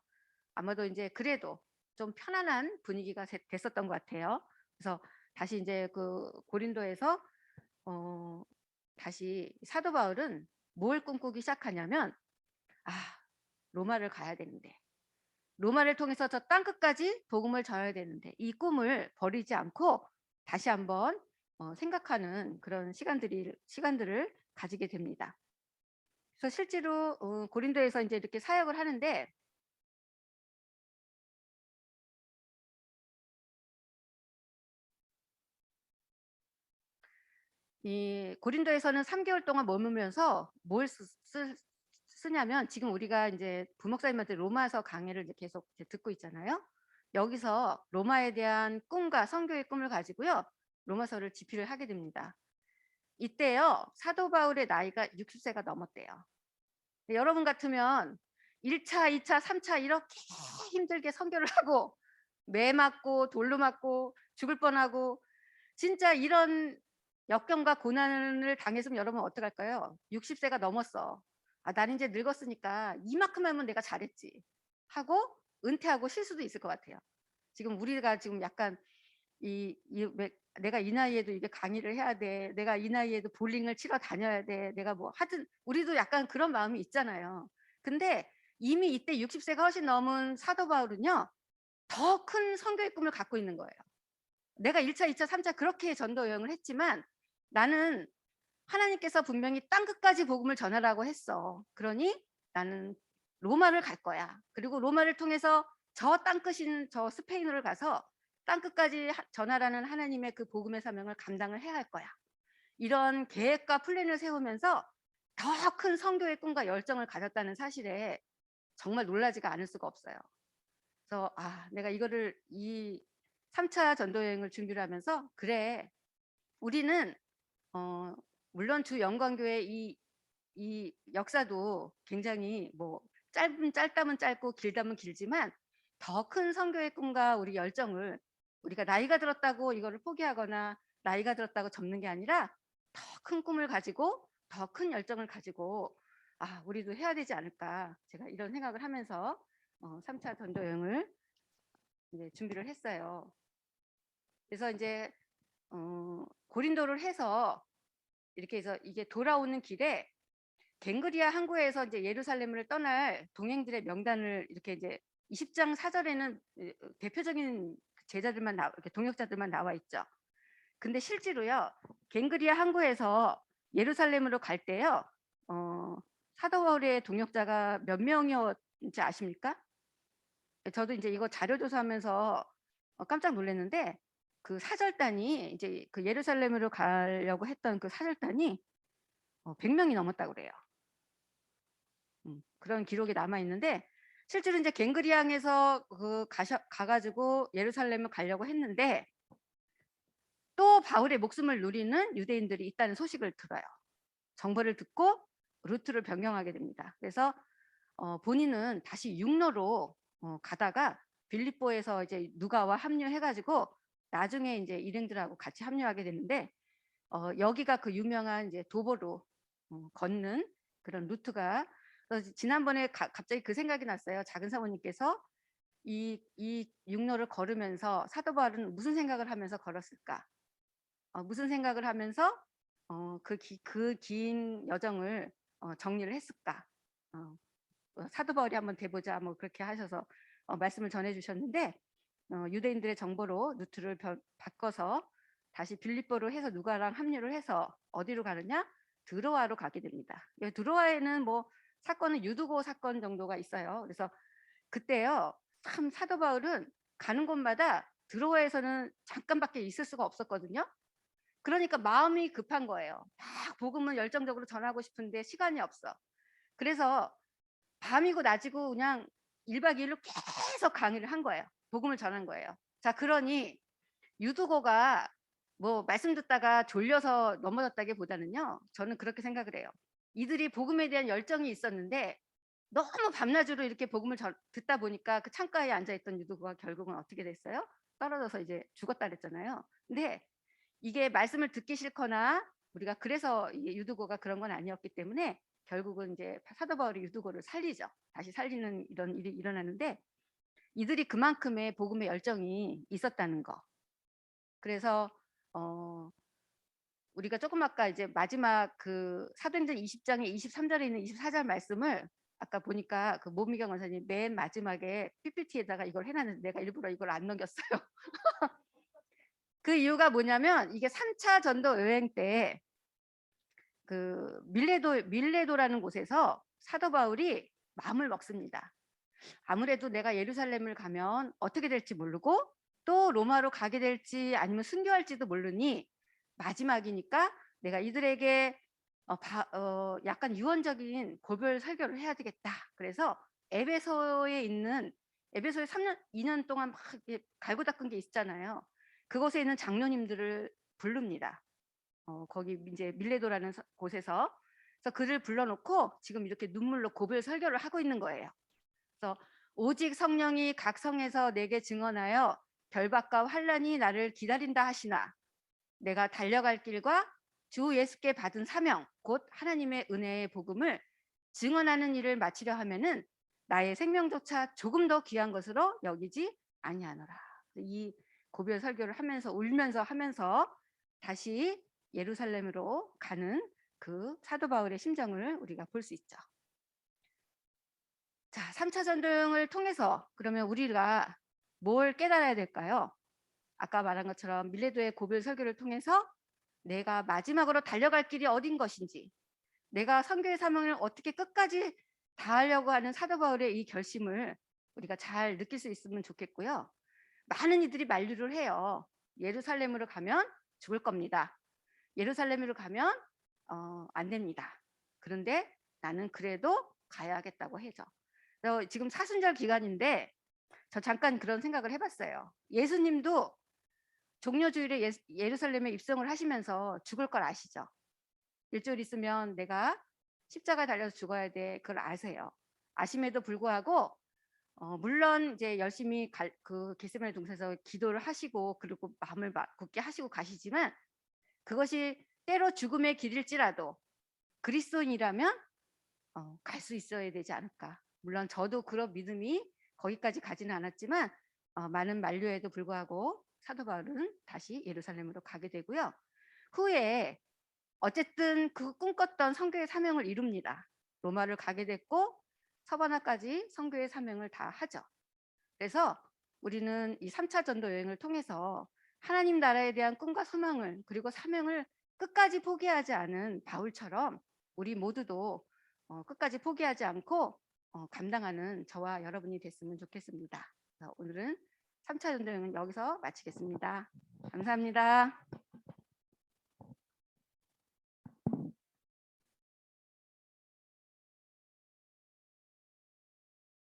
아마도 이제 그래도 좀 편안한 분위기가 됐었던 것 같아요. 그래서 다시 이제 그 고린도에서 다시 사도 바울은 뭘 꿈꾸기 시작하냐면, 아, 로마를 가야 되는데, 로마를 통해서 저 땅끝까지 복음을 전해야 되는데 이 꿈을 버리지 않고 다시 한번 생각하는 그런 시간들을 가지게 됩니다. 그래서 실제로 고린도에서 이제 이렇게 사역을 하는데, 이 고린도에서는 3개월 동안 머물면서 뭘 쓰냐면, 지금 우리가 이제 부목사님한테 로마서 강의를 이제 계속 이제 듣고 있잖아요. 여기서 로마에 대한 꿈과 선교의 꿈을 가지고요, 로마서를 집필을 하게 됩니다. 이때요, 사도 바울의 나이가 60세가 넘었대요. 여러분 같으면 1차, 2차, 3차 이렇게 힘들게 선교를 하고 매 맞고 돌로 맞고 죽을 뻔하고 진짜 이런 역경과 고난을 당했으면 여러분 어떡할까요? 60세가 넘었어. 아, 난 이제 늙었으니까 이만큼 하면 내가 잘했지 하고 은퇴하고 쉴 수도 있을 것 같아요. 지금 우리가 지금 약간 내가 이 나이에도 이게 강의를 해야 돼, 내가 이 나이에도 볼링을 치러 다녀야 돼, 내가 뭐 하여튼 우리도 약간 그런 마음이 있잖아요. 근데 이미 이때 60세가 훨씬 넘은 사도 바울은요, 더 큰 선교의 꿈을 갖고 있는 거예요. 내가 1차, 2차, 3차 그렇게 전도 여행을 했지만 나는 하나님께서 분명히 땅끝까지 복음을 전하라고 했어. 그러니 나는 로마를 갈 거야. 그리고 로마를 통해서 저 땅끝인 저 스페인어를 가서 땅끝까지 전하라는 하나님의 그 복음의 사명을 감당을 해야 할 거야. 이런 계획과 플랜을 세우면서 더 큰 선교의 꿈과 열정을 가졌다는 사실에 정말 놀라지가 않을 수가 없어요. 그래서 내가 이거를 이 3차 전도 여행을 준비를 하면서, 그래, 우리는 물론 주 영광교회 이 역사도 굉장히 뭐 짧다면 짧고 길다면 길지만 더 큰 선교의 꿈과 우리 열정을, 우리가 나이가 들었다고 이거를 포기하거나 나이가 들었다고 접는 게 아니라 더 큰 꿈을 가지고 더 큰 열정을 가지고 우리도 해야 되지 않을까, 제가 이런 생각을 하면서 3차 전도 여행을 이제 준비를 했어요. 그래서 이제 고린도를 해서 이렇게 해서 이게 돌아오는 길에 갱그리아 항구에서 이제 예루살렘을 떠날 동행들의 명단을 이렇게 이제 20장 4절에는 대표적인 제자들만 이렇게 동역자들만 나와 있죠. 근데 실제로요, 갱그리아 항구에서 예루살렘으로 갈 때요, 사도 바울의 동역자가 몇 명이었는지 아십니까? 저도 이제 이거 자료 조사하면서 깜짝 놀랐는데, 그 사절단이 이제 그 예루살렘으로 가려고 했던 그 사절단이 100명이 넘었다고 그래요. 그런 기록이 남아 있는데 실제로 이제 갱그리앙에서 가가지고 예루살렘을 가려고 했는데 또 바울의 목숨을 노리는 유대인들이 있다는 소식을 들어요. 정보를 듣고 루트를 변경하게 됩니다. 그래서 본인은 다시 육로로 가다가 빌립보에서 이제 누가와 합류해가지고 나중에 이제 일행들하고 같이 합류하게 되는데 여기가 그 유명한 이제 도보로 걷는 그런 루트가. 그래서 지난번에 갑자기 그 생각이 났어요. 작은 사모님께서 이 육로를 걸으면서 사도 바울은 무슨 생각을 하면서 걸었을까? 무슨 생각을 하면서 그 긴 여정을 정리를 했을까? 사도 바울이 한번 돼보자 뭐 그렇게 하셔서 말씀을 전해주셨는데 유대인들의 정보로 루트를 바꿔서 다시 빌립보로 해서 누가랑 합류를 해서 어디로 가느냐? 드로아로 가게 됩니다. 드로아에는 뭐 사건은 유두고 사건 정도가 있어요. 그래서 그때요 참 사도 바울은 가는 곳마다 드로아에서는 잠깐밖에 있을 수가 없었거든요. 그러니까 마음이 급한 거예요. 막 복음을 열정적으로 전하고 싶은데 시간이 없어. 그래서 밤이고 낮이고 그냥 1박 2일로 계속 강의를 한 거예요. 복음을 전한 거예요. 자, 그러니 유두고가 뭐 말씀 듣다가 졸려서 넘어졌다기보다는요. 저는 그렇게 생각을 해요. 이들이 복음에 대한 열정이 있었는데 너무 밤낮으로 이렇게 복음을 듣다 보니까 그 창가에 앉아있던 유두고가 결국은 어떻게 됐어요? 떨어져서 이제 죽었다 그랬잖아요. 근데 이게 말씀을 듣기 싫거나 우리가 그래서 유두고가 그런 건 아니었기 때문에 결국은 이제 사도 바울이 유두고를 살리죠. 다시 살리는 이런 일이 일어나는데 이들이 그만큼의 복음의 열정이 있었다는 거. 그래서 우리가 조금 아까 이제 마지막 그 사도행전 20장의 23절에 있는 24절 말씀을 아까 보니까 그 모미경 원사님 맨 마지막에 PPT에다가 이걸 해놨는데 내가 일부러 이걸 안 넘겼어요. 그 이유가 뭐냐면 이게 3차 전도 여행 때 그 밀레도라는 곳에서 사도 바울이 마음을 먹습니다. 아무래도 내가 예루살렘을 가면 어떻게 될지 모르고 또 로마로 가게 될지 아니면 순교할지도 모르니 마지막이니까 내가 이들에게 약간 유언적인 고별 설교를 해야 되겠다. 그래서 에베소에 3년 2년 동안 막 갈고 닦은 게 있잖아요. 그곳에 있는 장로님들을 부릅니다. 거기 이제 밀레도라는 곳에서. 그래서 그를 불러놓고 지금 이렇게 눈물로 고별 설교를 하고 있는 거예요. 그래서 오직 성령이 각 성에서 내게 증언하여 결박과 환난이 나를 기다린다 하시나 내가 달려갈 길과 주 예수께 받은 사명 곧 하나님의 은혜의 복음을 증언하는 일을 마치려 하면은 나의 생명조차 조금 더 귀한 것으로 여기지 아니하노라. 이 고별 설교를 하면서 울면서 하면서 다시 예루살렘으로 가는 그 사도 바울의 심정을 우리가 볼 수 있죠. 자, 3차 전등을 통해서 그러면 우리가 뭘 깨달아야 될까요? 아까 말한 것처럼 밀레도의 고별 설교를 통해서 내가 마지막으로 달려갈 길이 어딘 것인지, 내가 선교의 사명을 어떻게 끝까지 다하려고 하는 사도 바울의 이 결심을 우리가 잘 느낄 수 있으면 좋겠고요. 많은 이들이 만류를 해요. 예루살렘으로 가면 죽을 겁니다. 예루살렘으로 가면 안 됩니다. 그런데 나는 그래도 가야겠다고 해죠. 지금 사순절 기간인데 저 잠깐 그런 생각을 해봤어요. 예수님도 종려주일에 예루살렘에 입성을 하시면서 죽을 걸 아시죠? 일주일 있으면 내가 십자가 달려서 죽어야 돼. 그걸 아세요. 아심에도 불구하고 물론 이제 열심히 그 겟세마네 동산에서 기도를 하시고 그리고 마음을 굳게 하시고 가시지만 그것이 때로 죽음의 길일지라도 그리스도인이라면 갈 수 있어야 되지 않을까. 물론 저도 그런 믿음이 거기까지 가지는 않았지만 많은 만류에도 불구하고 사도 바울은 다시 예루살렘으로 가게 되고요. 후에 어쨌든 그 꿈꿨던 선교의 사명을 이룹니다. 로마를 가게 됐고 서바나까지 선교의 사명을 다 하죠. 그래서 우리는 이 3차 전도 여행을 통해서 하나님 나라에 대한 꿈과 소망을 그리고 사명을 끝까지 포기하지 않은 바울처럼 우리 모두도 끝까지 포기하지 않고 감당하는 저와 여러분이 됐으면 좋겠습니다. 오늘은 3차 전도 여행은 여기서 마치겠습니다. 감사합니다.